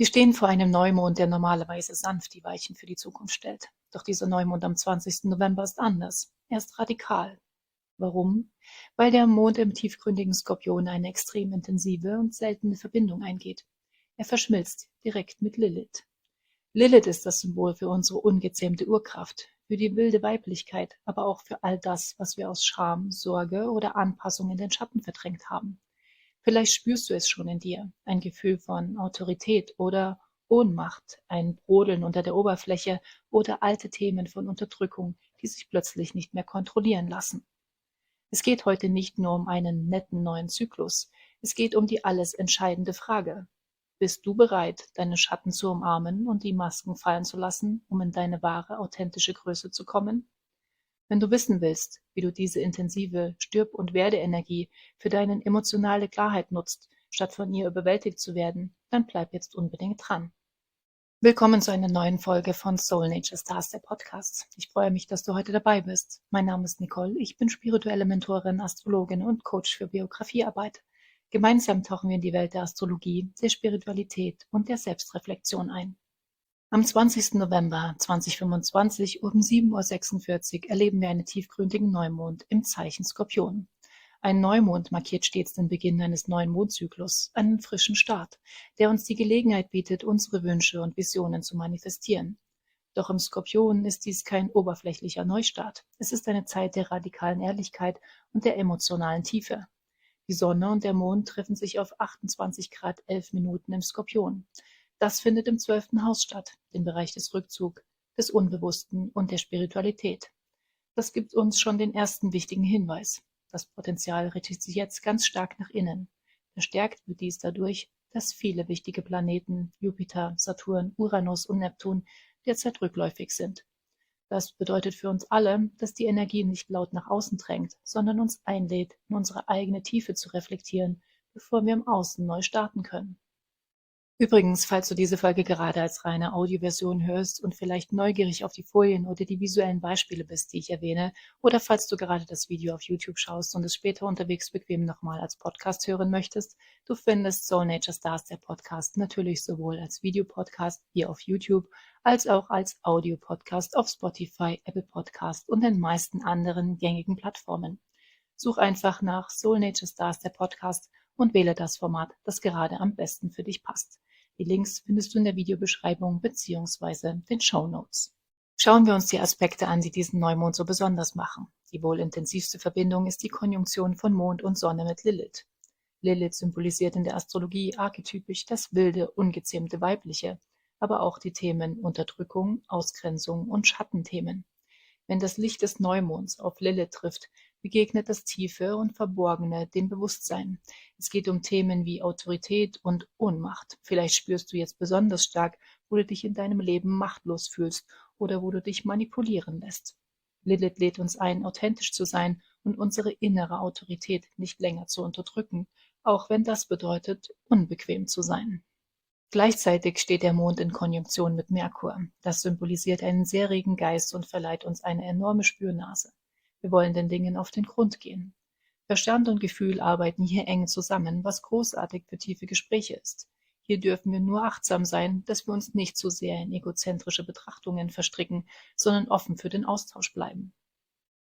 Wir stehen vor einem Neumond, der normalerweise sanft die Weichen für die Zukunft stellt. Doch dieser Neumond am 20. November ist anders. Er ist radikal. Warum? Weil der Mond im tiefgründigen Skorpion eine extrem intensive und seltene Verbindung eingeht. Er verschmilzt direkt mit Lilith. Lilith ist das Symbol für unsere ungezähmte Urkraft, für die wilde Weiblichkeit, aber auch für all das, was wir aus Scham, Sorge oder Anpassung in den Schatten verdrängt haben. Vielleicht spürst du es schon in dir, ein Gefühl von Autorität oder Ohnmacht, ein Brodeln unter der Oberfläche oder alte Themen von Unterdrückung, die sich plötzlich nicht mehr kontrollieren lassen. Es geht heute nicht nur um einen netten neuen Zyklus, es geht um die alles entscheidende Frage. Bist du bereit, deine Schatten zu umarmen und die Masken fallen zu lassen, um in deine wahre, authentische Größe zu kommen? Wenn du wissen willst, wie du diese intensive Stirb- und Werde-Energie für deine emotionale Klarheit nutzt, statt von ihr überwältigt zu werden, dann bleib jetzt unbedingt dran. Willkommen zu einer neuen Folge von Soul Nature Stars, der Podcast. Ich freue mich, dass du heute dabei bist. Mein Name ist Nicole, ich bin spirituelle Mentorin, Astrologin und Coach für Biografiearbeit. Gemeinsam tauchen wir in die Welt der Astrologie, der Spiritualität und der Selbstreflexion ein. Am 20. November 2025 um 7:46 Uhr erleben wir einen tiefgründigen Neumond im Zeichen Skorpion. Ein Neumond markiert stets den Beginn eines neuen Mondzyklus, einen frischen Start, der uns die Gelegenheit bietet, unsere Wünsche und Visionen zu manifestieren. Doch im Skorpion ist dies kein oberflächlicher Neustart. Es ist eine Zeit der radikalen Ehrlichkeit und der emotionalen Tiefe. Die Sonne und der Mond treffen sich auf 28 Grad 11 Minuten im Skorpion. Das findet im 12. Haus statt, dem Bereich des Rückzugs, des Unbewussten und der Spiritualität. Das gibt uns schon den ersten wichtigen Hinweis. Das Potenzial richtet sich jetzt ganz stark nach innen. Verstärkt wird dies dadurch, dass viele wichtige Planeten, Jupiter, Saturn, Uranus und Neptun, derzeit rückläufig sind. Das bedeutet für uns alle, dass die Energie nicht laut nach außen drängt, sondern uns einlädt, in unsere eigene Tiefe zu reflektieren, bevor wir im Außen neu starten können. Übrigens, falls du diese Folge gerade als reine Audioversion hörst und vielleicht neugierig auf die Folien oder die visuellen Beispiele bist, die ich erwähne, oder falls du gerade das Video auf YouTube schaust und es später unterwegs bequem nochmal als Podcast hören möchtest, du findest Soul Nature Stars, der Podcast, natürlich sowohl als Videopodcast hier auf YouTube, als auch als Audiopodcast auf Spotify, Apple Podcast und den meisten anderen gängigen Plattformen. Such einfach nach Soul Nature Stars, der Podcast, und wähle das Format, das gerade am besten für dich passt. Die Links findest du in der Videobeschreibung bzw. den Shownotes. Schauen wir uns die Aspekte an, die diesen Neumond so besonders machen. Die wohl intensivste Verbindung ist die Konjunktion von Mond und Sonne mit Lilith. Lilith symbolisiert in der Astrologie archetypisch das wilde, ungezähmte Weibliche, aber auch die Themen Unterdrückung, Ausgrenzung und Schattenthemen. Wenn das Licht des Neumonds auf Lilith trifft, begegnet das Tiefe und Verborgene dem Bewusstsein. Es geht um Themen wie Autorität und Ohnmacht. Vielleicht spürst du jetzt besonders stark, wo du dich in deinem Leben machtlos fühlst oder wo du dich manipulieren lässt. Lilith lädt uns ein, authentisch zu sein und unsere innere Autorität nicht länger zu unterdrücken, auch wenn das bedeutet, unbequem zu sein. Gleichzeitig steht der Mond in Konjunktion mit Merkur. Das symbolisiert einen sehr regen Geist und verleiht uns eine enorme Spürnase. Wir wollen den Dingen auf den Grund gehen. Verstand und Gefühl arbeiten hier eng zusammen, was großartig für tiefe Gespräche ist. Hier dürfen wir nur achtsam sein, dass wir uns nicht zu sehr in egozentrische Betrachtungen verstricken, sondern offen für den Austausch bleiben.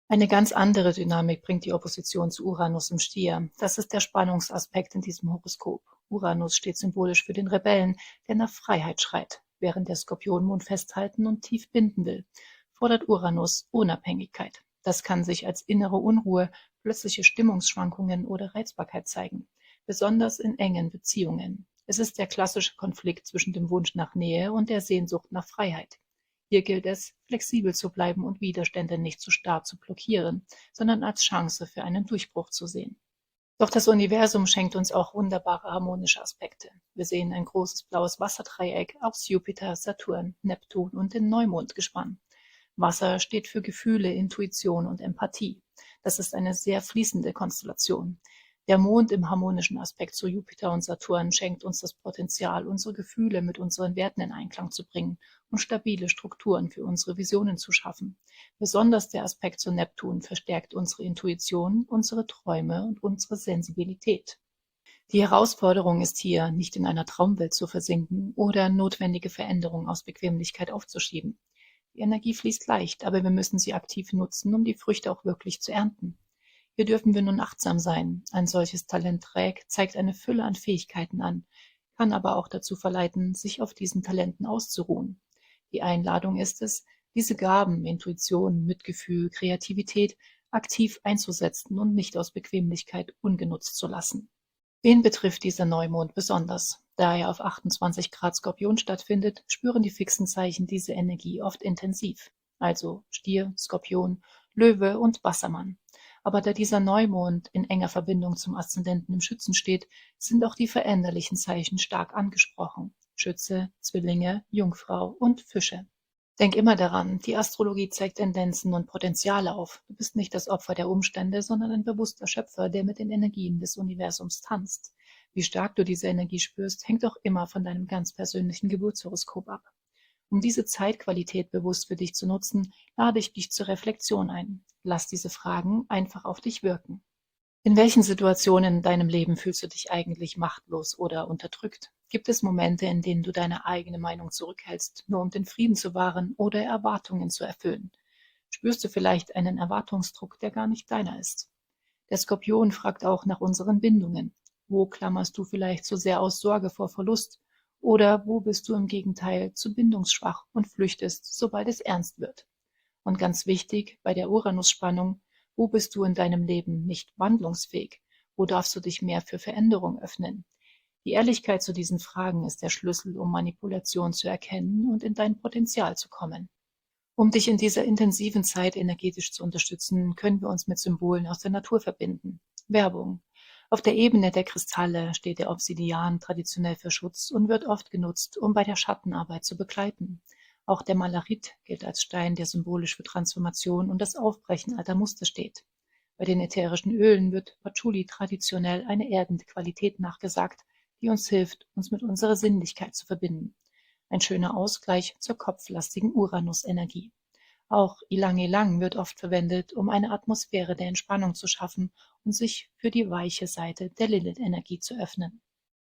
Eine ganz andere Dynamik bringt die Opposition zu Uranus im Stier. Das ist der Spannungsaspekt in diesem Horoskop. Uranus steht symbolisch für den Rebellen, der nach Freiheit schreit, während der Skorpionmond festhalten und tief binden will, fordert Uranus Unabhängigkeit. Das kann sich als innere Unruhe, plötzliche Stimmungsschwankungen oder Reizbarkeit zeigen, besonders in engen Beziehungen. Es ist der klassische Konflikt zwischen dem Wunsch nach Nähe und der Sehnsucht nach Freiheit. Hier gilt es, flexibel zu bleiben und Widerstände nicht zu starr zu blockieren, sondern als Chance für einen Durchbruch zu sehen. Doch das Universum schenkt uns auch wunderbare harmonische Aspekte. Wir sehen ein großes blaues Wasserdreieck aus Jupiter, Saturn, Neptun und den Neumond gespannt. Wasser steht für Gefühle, Intuition und Empathie. Das ist eine sehr fließende Konstellation. Der Mond im harmonischen Aspekt zu Jupiter und Saturn schenkt uns das Potenzial, unsere Gefühle mit unseren Werten in Einklang zu bringen und stabile Strukturen für unsere Visionen zu schaffen. Besonders der Aspekt zu Neptun verstärkt unsere Intuition, unsere Träume und unsere Sensibilität. Die Herausforderung ist hier, nicht in einer Traumwelt zu versinken oder notwendige Veränderungen aus Bequemlichkeit aufzuschieben. Die Energie fließt leicht, aber wir müssen sie aktiv nutzen, um die Früchte auch wirklich zu ernten. Hier dürfen wir nun achtsam sein. Ein solches Talent zeigt eine Fülle an Fähigkeiten an, kann aber auch dazu verleiten, sich auf diesen Talenten auszuruhen. Die Einladung ist es, diese Gaben, Intuition, Mitgefühl, Kreativität aktiv einzusetzen und nicht aus Bequemlichkeit ungenutzt zu lassen. Wen betrifft dieser Neumond besonders? Da er auf 28 Grad Skorpion stattfindet, spüren die fixen Zeichen diese Energie oft intensiv, also Stier, Skorpion, Löwe und Wassermann. Aber da dieser Neumond in enger Verbindung zum Aszendenten im Schützen steht, sind auch die veränderlichen Zeichen stark angesprochen: Schütze, Zwillinge, Jungfrau und Fische. Denk immer daran, die Astrologie zeigt Tendenzen und Potenziale auf. Du bist nicht das Opfer der Umstände, sondern ein bewusster Schöpfer, der mit den Energien des Universums tanzt. Wie stark du diese Energie spürst, hängt auch immer von deinem ganz persönlichen Geburtshoroskop ab. Um diese Zeitqualität bewusst für dich zu nutzen, lade ich dich zur Reflexion ein. Lass diese Fragen einfach auf dich wirken. In welchen Situationen in deinem Leben fühlst du dich eigentlich machtlos oder unterdrückt? Gibt es Momente, in denen du deine eigene Meinung zurückhältst, nur um den Frieden zu wahren oder Erwartungen zu erfüllen? Spürst du vielleicht einen Erwartungsdruck, der gar nicht deiner ist? Der Skorpion fragt auch nach unseren Bindungen. Wo klammerst du vielleicht zu sehr aus Sorge vor Verlust? Oder wo bist du im Gegenteil zu bindungsschwach und flüchtest, sobald es ernst wird? Und ganz wichtig bei der Uranus-Spannung: Wo bist du in deinem Leben nicht wandlungsfähig? Wo darfst du dich mehr für Veränderung öffnen? Die Ehrlichkeit zu diesen Fragen ist der Schlüssel, um Manipulation zu erkennen und in dein Potenzial zu kommen. Um dich in dieser intensiven Zeit energetisch zu unterstützen, können wir uns mit Symbolen aus der Natur verbinden. Werbung. Auf der Ebene der Kristalle steht der Obsidian traditionell für Schutz und wird oft genutzt, um bei der Schattenarbeit zu begleiten. Auch der Malarit gilt als Stein, der symbolisch für Transformation und das Aufbrechen alter Muster steht. Bei den ätherischen Ölen wird Patchouli traditionell eine erdende Qualität nachgesagt, die uns hilft, uns mit unserer Sinnlichkeit zu verbinden. Ein schöner Ausgleich zur kopflastigen Uranus-Energie. Auch Ylang-Ylang wird oft verwendet, um eine Atmosphäre der Entspannung zu schaffen und sich für die weiche Seite der Lilith-Energie zu öffnen.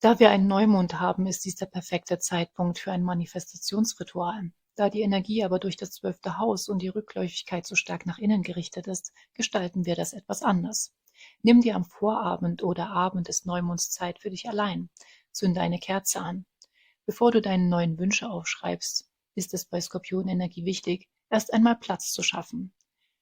Da wir einen Neumond haben, ist dies der perfekte Zeitpunkt für ein Manifestationsritual. Da die Energie aber durch das 12. Haus und die Rückläufigkeit so stark nach innen gerichtet ist, gestalten wir das etwas anders. Nimm dir am Vorabend oder Abend des Neumonds Zeit für dich allein. Zünde eine Kerze an. Bevor du deine neuen Wünsche aufschreibst, ist es bei Skorpionenergie wichtig, erst einmal Platz zu schaffen.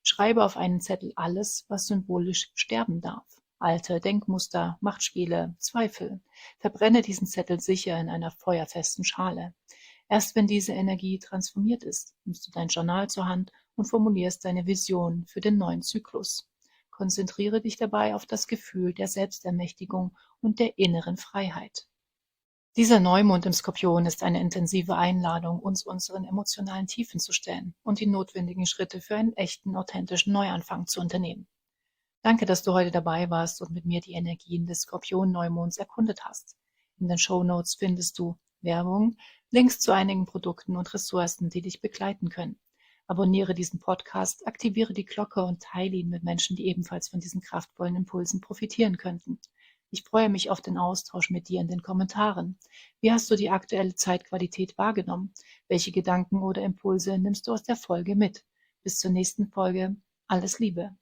Schreibe auf einen Zettel alles, was symbolisch sterben darf. Alte Denkmuster, Machtspiele, Zweifel. Verbrenne diesen Zettel sicher in einer feuerfesten Schale. Erst wenn diese Energie transformiert ist, nimmst du dein Journal zur Hand und formulierst deine Vision für den neuen Zyklus. Konzentriere dich dabei auf das Gefühl der Selbstermächtigung und der inneren Freiheit. Dieser Neumond im Skorpion ist eine intensive Einladung, uns unseren emotionalen Tiefen zu stellen und die notwendigen Schritte für einen echten, authentischen Neuanfang zu unternehmen. Danke, dass du heute dabei warst und mit mir die Energien des Skorpion-Neumonds erkundet hast. In den Shownotes findest du Werbung, Links zu einigen Produkten und Ressourcen, die dich begleiten können. Abonniere diesen Podcast, aktiviere die Glocke und teile ihn mit Menschen, die ebenfalls von diesen kraftvollen Impulsen profitieren könnten. Ich freue mich auf den Austausch mit dir in den Kommentaren. Wie hast du die aktuelle Zeitqualität wahrgenommen? Welche Gedanken oder Impulse nimmst du aus der Folge mit? Bis zur nächsten Folge. Alles Liebe.